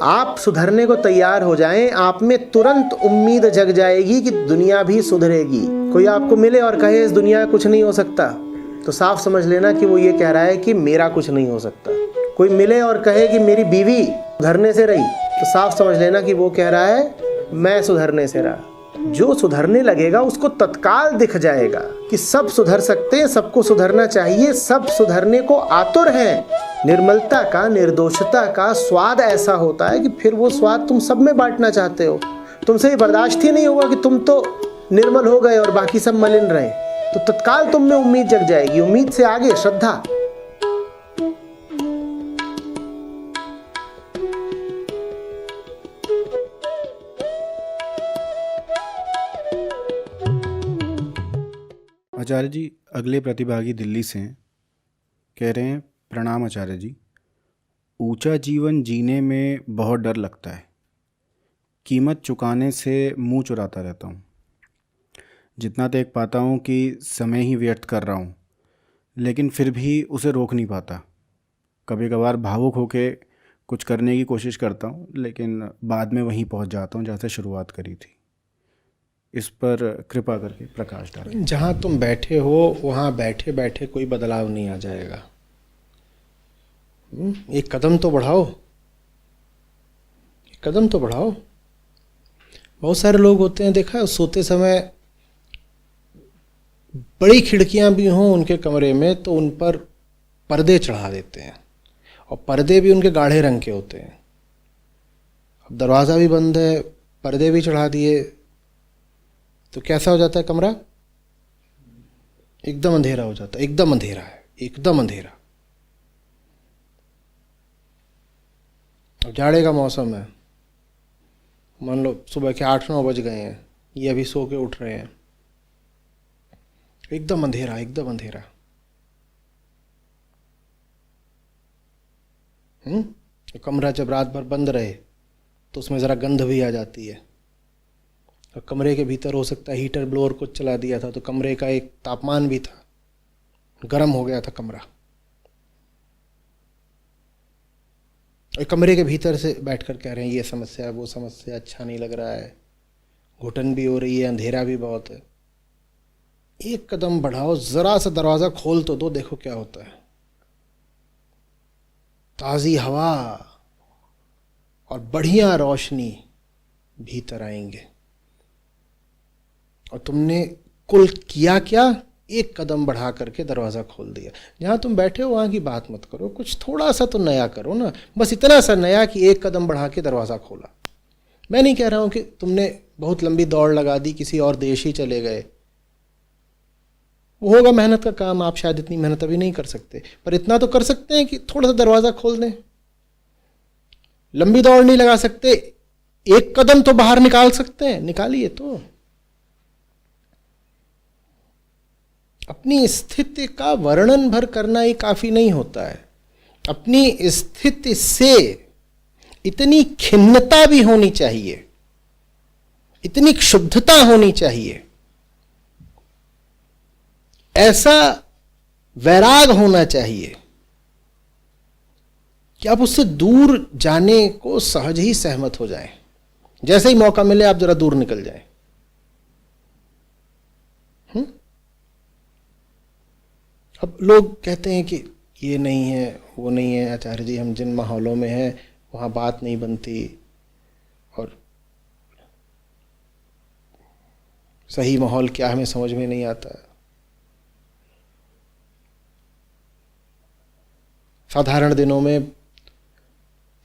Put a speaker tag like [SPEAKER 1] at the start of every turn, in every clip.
[SPEAKER 1] आप सुधरने को तैयार हो जाएं, आप में तुरंत उम्मीद जग जाएगी कि दुनिया भी सुधरेगी। कोई आपको मिले और कहे इस दुनिया में कुछ नहीं हो सकता, तो साफ समझ लेना कि वो ये कह रहा है कि मेरा कुछ नहीं हो सकता। कोई मिले और कहे कि मेरी बीवी सुधरने से रही, तो साफ समझ लेना कि वो कह रहा है मैं सुधरने से रहा। जो सुधरने लगेगा उसको तत्काल दिख जाएगा कि सब सुधर सकते हैं, सबको सुधरना चाहिए, सब सुधरने को आतुर हैं। निर्मलता का, निर्दोषता का स्वाद ऐसा होता है कि फिर वो स्वाद तुम सब में बांटना चाहते हो। तुमसे ये बर्दाश्त ही नहीं होगा कि तुम तो निर्मल हो गए और बाकी सब मलिन रहे। तो तत्काल तुम में उम्मीद जग जाएगी। उम्मीद से आगे श्रद्धा।
[SPEAKER 2] आचार्य जी, अगले प्रतिभागी दिल्ली से हैं। कह रहे हैं, प्रणाम आचार्य जी। ऊंचा जीवन जीने में बहुत डर लगता है। कीमत चुकाने से मुंह चुराता रहता हूँ। जितना देख पाता हूँ कि समय ही व्यर्थ कर रहा हूँ, लेकिन फिर भी उसे रोक नहीं पाता। कभी कभार भावुक होके कुछ करने की कोशिश करता हूँ, लेकिन बाद में वहीं पहुँच जाता हूँ जहाँ से शुरुआत करी थी। इस पर कृपा करके प्रकाश डालें।
[SPEAKER 1] जहाँ तुम बैठे हो वहाँ बैठे बैठे कोई बदलाव नहीं आ जाएगा। एक कदम तो बढ़ाओ, एक कदम तो बढ़ाओ। बहुत सारे लोग होते हैं, देखा है, सोते समय बड़ी खिड़कियां भी हों उनके कमरे में तो उन पर पर्दे चढ़ा देते हैं, और पर्दे भी उनके गाढ़े रंग के होते हैं। अब दरवाज़ा भी बंद है, पर्दे भी चढ़ा दिए, तो कैसा हो जाता है कमरा? एकदम अंधेरा हो जाता है। एकदम अंधेरा है, एकदम अंधेरा। अब जाड़े का मौसम है, मान लो सुबह के 8-9 बज गए हैं, ये अभी सो के उठ रहे हैं। एकदम अंधेरा, एकदम अंधेरा। तो कमरा जब रात भर बंद रहे तो उसमें ज़रा गंध भी आ जाती है। और कमरे के भीतर हो सकता है हीटर ब्लोअर कुछ चला दिया था, तो कमरे का एक तापमान भी था, गर्म हो गया था कमरा। और कमरे के भीतर से बैठकर कह रहे हैं ये समस्या है, वो समस्या, अच्छा नहीं लग रहा है, घुटन भी हो रही है, अंधेरा भी बहुत है। एक कदम बढ़ाओ, जरा सा दरवाज़ा खोल तो दो, देखो क्या होता है। ताज़ी हवा और बढ़िया रोशनी भीतर आएंगे। और तुमने कुल किया क्या? एक कदम बढ़ा करके दरवाज़ा खोल दिया। जहाँ तुम बैठे हो वहाँ की बात मत करो, कुछ थोड़ा सा तो नया करो ना, बस इतना सा नया कि एक कदम बढ़ा के दरवाज़ा खोला। मैं नहीं कह रहा हूँ कि तुमने बहुत लंबी दौड़ लगा दी, किसी और देश ही चले गए, वो होगा मेहनत का काम, आप शायद इतनी मेहनत अभी नहीं कर सकते, पर इतना तो कर सकते हैं कि थोड़ा सा दरवाज़ा खोल दें। लंबी दौड़ नहीं लगा सकते, एक कदम तो बाहर निकाल सकते हैं, निकालिए तो। अपनी स्थिति का वर्णन भर करना ही काफी नहीं होता है। अपनी स्थिति से इतनी खिन्नता भी होनी चाहिए, इतनी क्षुब्धता होनी चाहिए, ऐसा वैराग होना चाहिए कि आप उससे दूर जाने को सहज ही सहमत हो जाएं। जैसे ही मौका मिले आप जरा दूर निकल जाएं। अब लोग कहते हैं कि ये नहीं है, वो नहीं है, आचार्य जी हम जिन माहौलों में हैं वहाँ बात नहीं बनती, और सही माहौल क्या हमें समझ में नहीं आता। साधारण दिनों में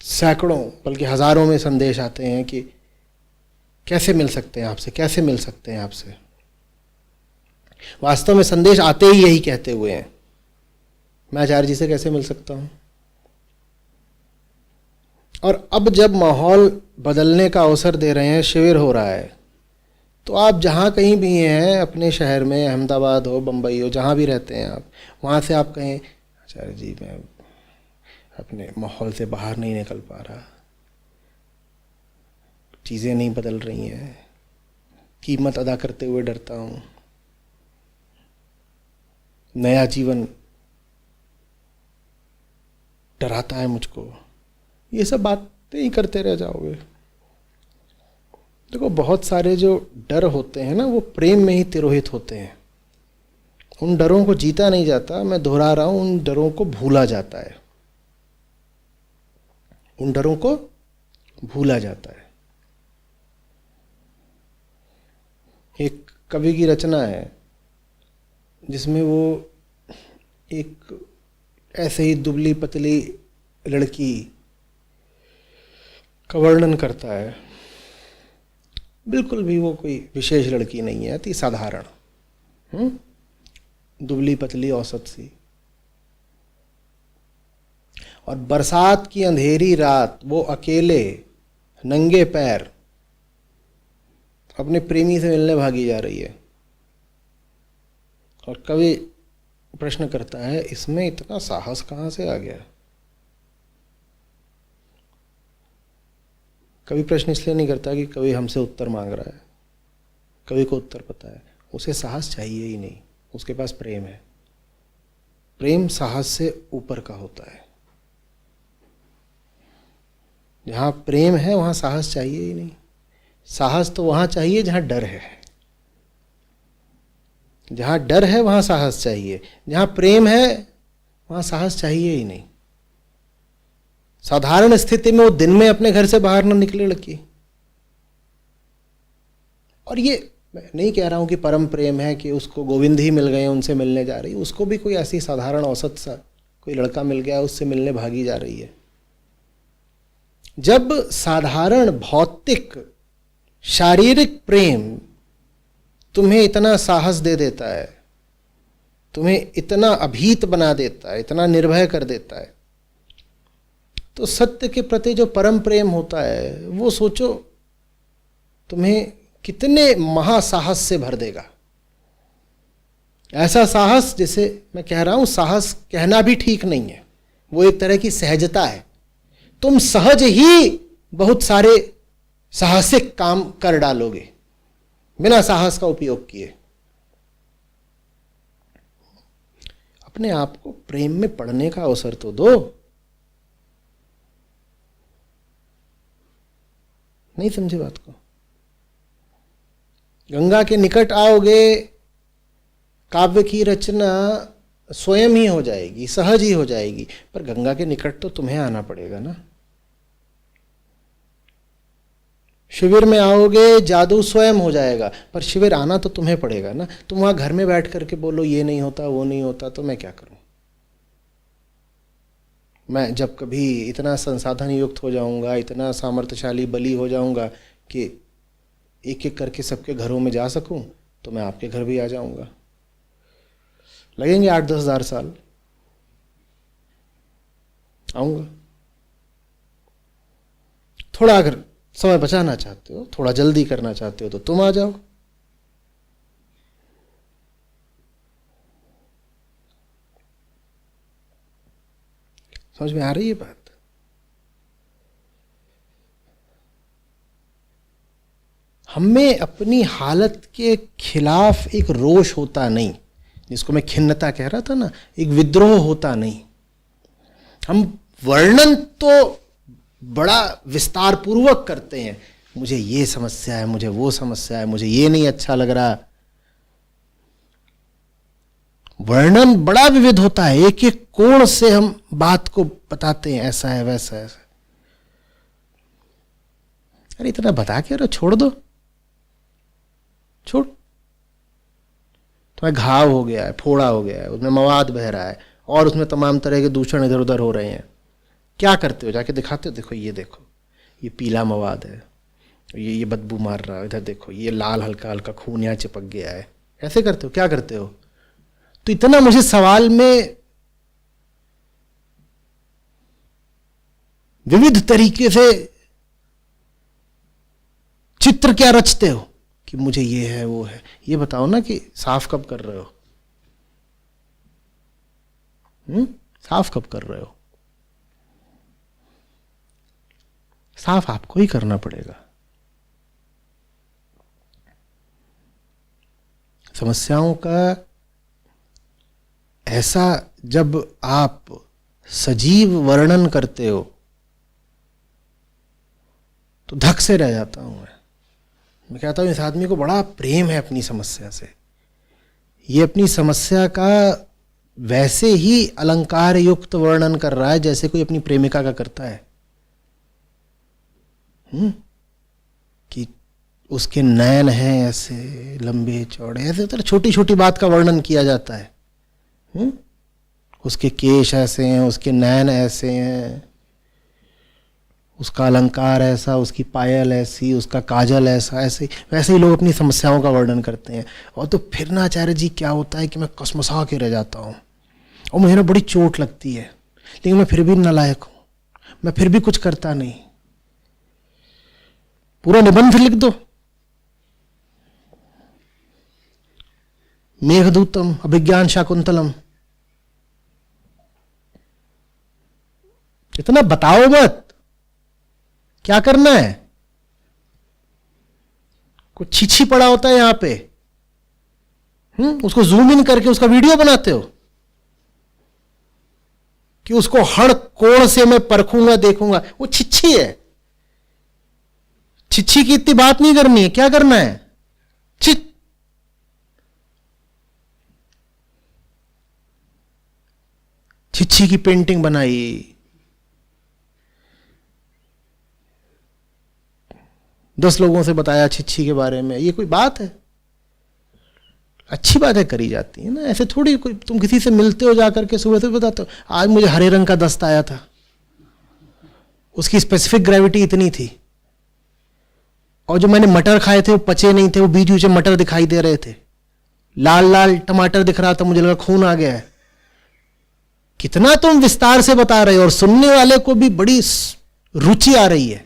[SPEAKER 1] सैकड़ों बल्कि हजारों में संदेश आते हैं कि कैसे मिल सकते हैं आपसे, कैसे मिल सकते हैं आपसे। वास्तव में संदेश आते ही यही कहते हुए हैं, मैं आचार्य जी से कैसे मिल सकता हूं। और अब जब माहौल बदलने का अवसर दे रहे हैं, शिविर हो रहा है, तो आप जहां कहीं भी हैं, अपने शहर में, अहमदाबाद हो, बंबई हो, जहां भी रहते हैं आप, वहां से आप कहें आचार्य जी मैं अपने माहौल से बाहर नहीं निकल पा रहा, चीज़ें नहीं बदल रही हैं, कीमत अदा करते हुए डरता हूँ, नया जीवन डराता है मुझको। ये सब बात तो यही करते रह जाओगे। देखो बहुत सारे जो डर होते हैं ना वो प्रेम में ही तिरोहित होते हैं। उन डरों को जीता नहीं जाता, मैं दोहरा रहा हूं, उन डरों को भूला जाता है, उन डरों को भूला जाता है। एक कवि की रचना है जिसमें वो एक ऐसे ही दुबली पतली लड़की का वर्णन करता है। बिल्कुल भी वो कोई विशेष लड़की नहीं है, अति साधारण, दुबली पतली औसत सी। और बरसात की अंधेरी रात वो अकेले नंगे पैर अपने प्रेमी से मिलने भागी जा रही है। और कवि प्रश्न करता है, इसमें इतना साहस कहां से आ गया? कवि प्रश्न इसलिए नहीं करता कि कवि हमसे उत्तर मांग रहा है, कवि को उत्तर पता है। उसे साहस चाहिए ही नहीं, उसके पास प्रेम है। प्रेम साहस से ऊपर का होता है। जहां प्रेम है वहां साहस चाहिए ही नहीं। साहस तो वहां चाहिए जहां डर है, जहां डर है वहां साहस चाहिए। जहां प्रेम है वहां साहस चाहिए ही नहीं। साधारण स्थिति में वो दिन में अपने घर से बाहर न निकले लड़की। और ये मैं नहीं कह रहा हूं कि परम प्रेम है कि उसको गोविंद ही मिल गए उनसे मिलने जा रही, उसको भी कोई ऐसी साधारण औसत सा कोई लड़का मिल गया उससे मिलने भागी जा रही है। जब साधारण भौतिक शारीरिक प्रेम तुम्हें इतना साहस दे देता है, तुम्हें इतना अभीत बना देता है, इतना निर्भय कर देता है, तो सत्य के प्रति जो परम प्रेम होता है वो सोचो तुम्हें कितने महासाहस से भर देगा। ऐसा साहस, जैसे मैं कह रहा हूं, साहस कहना भी ठीक नहीं है, वो एक तरह की सहजता है। तुम सहज ही बहुत सारे साहसिक काम कर डालोगे बिना साहस का उपयोग किए। अपने आप को प्रेम में पड़ने का अवसर तो दो। नहीं समझे बात को? गंगा के निकट आओगे, काव्य की रचना स्वयं ही हो जाएगी, सहज ही हो जाएगी। पर गंगा के निकट तो तुम्हें आना पड़ेगा ना। शिविर में आओगे, जादू स्वयं हो जाएगा, पर शिविर आना तो तुम्हें पड़ेगा ना। तुम वहां घर में बैठ करके बोलो ये नहीं होता वो नहीं होता, तो मैं क्या करूं? मैं जब कभी इतना संसाधन युक्त हो जाऊंगा, इतना सामर्थ्यशाली बली हो जाऊंगा कि एक एक करके सबके घरों में जा सकूं, तो मैं आपके घर भी आ जाऊंगा। लगेंगे 8-10 हज़ार साल, आऊंगा। थोड़ा अगर समय बचाना चाहते हो, थोड़ा जल्दी करना चाहते हो, तो तुम आ जाओ। समझ में आ रही है बात? हमें अपनी हालत के खिलाफ एक रोष होता नहीं, जिसको मैं खिन्नता कह रहा था ना, एक विद्रोह होता नहीं। हम वर्णन तो बड़ा विस्तार पूर्वक करते हैं, मुझे ये समस्या है, मुझे वो समस्या है, मुझे ये नहीं अच्छा लग रहा। वर्णन बड़ा विविध होता है, एक एक कोण से हम बात को बताते हैं, ऐसा है वैसा है। अरे इतना बता के अरे छोड़ दो, छोड़। तुम्हें घाव हो गया है, फोड़ा हो गया है, उसमें मवाद बह रहा है और उसमें तमाम तरह के दूषण इधर उधर हो रहे हैं। क्या करते हो? जाके दिखाते हो, देखो ये पीला मवाद है, ये बदबू मार रहा है, इधर देखो ये लाल हल्का हल्का खून यहाँ चिपक गया है। ऐसे करते हो? क्या करते हो? तो इतना मुझे सवाल में विविध तरीके से चित्र क्या रचते हो कि मुझे ये है वो है। ये बताओ ना कि साफ कब कर रहे हो? साफ कब कर रहे हो? साफ आपको ही करना पड़ेगा। समस्याओं का ऐसा जब आप सजीव वर्णन करते हो तो धक से रह जाता हूँ मैं कहता हूँ इस आदमी को बड़ा प्रेम है अपनी समस्या से। ये अपनी समस्या का वैसे ही अलंकार युक्त वर्णन कर रहा है जैसे कोई अपनी प्रेमिका का करता है। कि उसके नयन हैं ऐसे लंबे चौड़े, ऐसे तरह छोटी छोटी बात का वर्णन किया जाता है। उसके केश ऐसे हैं, उसके नयन ऐसे हैं, उसका अलंकार ऐसा, उसकी पायल ऐसी, उसका काजल ऐसा, ऐसे वैसे ही लोग अपनी समस्याओं का वर्णन करते हैं। और तो फिर ना आचार्य जी क्या होता है कि मैं कसमसा के रह जाता हूँ और मुझे ना बड़ी चोट लगती है, लेकिन मैं फिर भी नालायक हूँ, मैं फिर भी कुछ करता नहीं। पूरा निबंध लिख दो, मेघदूतम अभिज्ञान शाकुंतलम। इतना बताओ मत, क्या करना है? कुछ छिछी पड़ा होता है यहां पे, उसको जूम इन करके उसका वीडियो बनाते हो कि उसको हर कोण से मैं परखूंगा देखूंगा। वो छिछी है, छिछी की इतनी बात नहीं करनी है। क्या करना है? छिछी की पेंटिंग बनाई, 10 लोगों से बताया छिछी के बारे में। ये कोई बात है? अच्छी बातें करी जाती है ना, ऐसे थोड़ी कोई तुम किसी से मिलते हो जाकर के सुबह से बताते हो आज मुझे हरे रंग का दस्त आया था, उसकी स्पेसिफिक ग्रेविटी इतनी थी, और जो मैंने मटर खाए थे वो पचे नहीं थे, वो बीच बीच में मटर दिखाई दे रहे थे, लाल लाल टमाटर दिख रहा था, मुझे लगा खून आ गया है। कितना तुम विस्तार से बता रहे हो, और सुनने वाले को भी बड़ी रुचि आ रही है।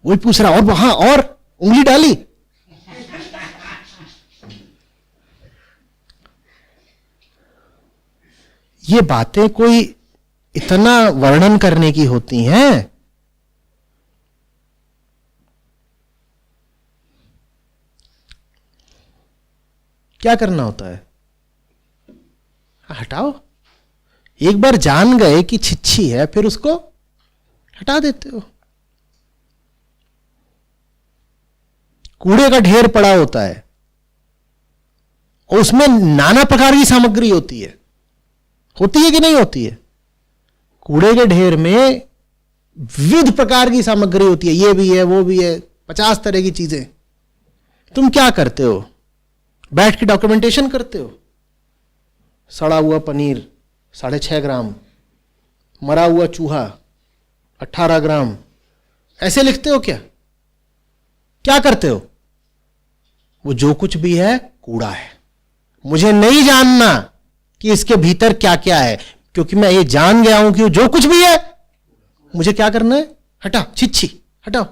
[SPEAKER 1] वही पूछ रहा और वहां और उंगली डाली। ये बातें कोई इतना वर्णन करने की होती हैं? क्या करना होता है? हटाओ। एक बार जान गए कि छिछी है, फिर उसको हटा देते हो। कूड़े का ढेर पड़ा होता है और उसमें नाना प्रकार की सामग्री होती है कि नहीं होती है? कूड़े के ढेर में विविध प्रकार की सामग्री होती है, ये भी है वो भी है, 50 तरह की चीजें। तुम क्या करते हो? बैठ के डॉक्यूमेंटेशन करते हो। सड़ा हुआ पनीर 6.5 ग्राम, मरा हुआ चूहा 18 ग्राम, ऐसे लिखते हो क्या? क्या करते हो? वो जो कुछ भी है कूड़ा है, मुझे नहीं जानना कि इसके भीतर क्या क्या है, क्योंकि मैं ये जान गया हूं कि जो कुछ भी है मुझे क्या करना है? हटा, छिछी हटाओ।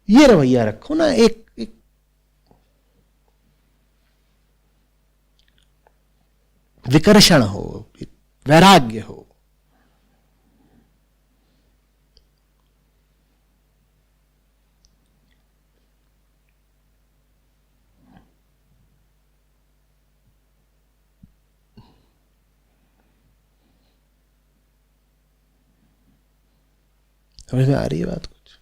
[SPEAKER 1] ये रवैया रखो ना, एक विकर्षण हो, वैराग्य हो। समझ में आ रही है बात कुछ?